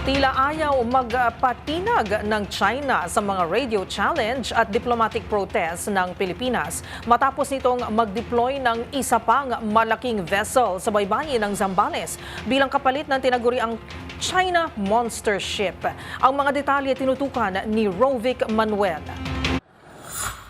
Tila ayaw magpatinag ng China sa mga radio challenge at diplomatic protest ng Pilipinas matapos nitong mag-deploy ng isa pang malaking vessel sa baybayin ng Zambales bilang kapalit ng tinaguriang China Monster Ship. Ang mga detalye tinutukan ni Rovic Manuel.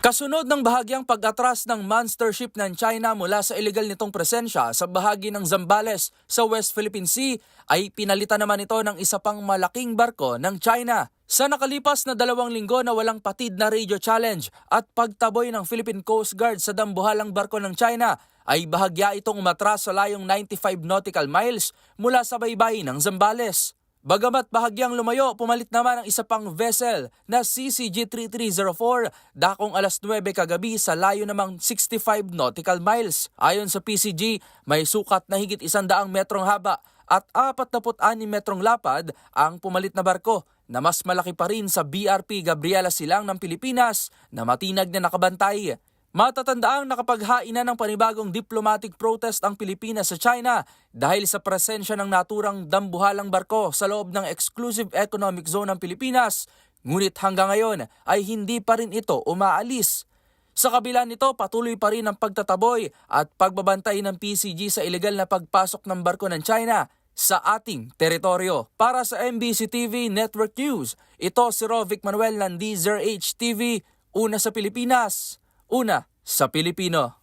Kasunod ng bahagyang pag-atras ng monster ship ng China mula sa illegal nitong presensya sa bahagi ng Zambales sa West Philippine Sea, ay pinalitan naman ito ng isa pang malaking barko ng China. Sa nakalipas na 2 linggo na walang patid na radio challenge at pagtaboy ng Philippine Coast Guard sa dambuhalang barko ng China, ay bahagya itong umatras sa layong 95 nautical miles mula sa baybayin ng Zambales. Bagamat bahagyang lumayo, pumalit naman ang isa pang vessel na CCG-3304 dakong alas 9 kagabi sa layo namang 65 nautical miles. Ayon sa PCG, may sukat na higit 100 metrong haba at 46 metrong lapad ang pumalit na barko na mas malaki pa rin sa BRP Gabriela Silang ng Pilipinas na matinag na nakabantay. Matatandaang nakapaghainan ng panibagong diplomatic protest ang Pilipinas sa China dahil sa presensya ng naturang dambuhalang barko sa loob ng exclusive economic zone ng Pilipinas, ngunit hanggang ngayon ay hindi pa rin ito umaalis. Sa kabila nito, patuloy pa rin ang pagtataboy at pagbabantay ng PCG sa ilegal na pagpasok ng barko ng China sa ating teritoryo. Para sa MBC TV Network News, ito si Rovic Manuel ng DZRH TV, una sa Pilipinas, una sa Pilipino.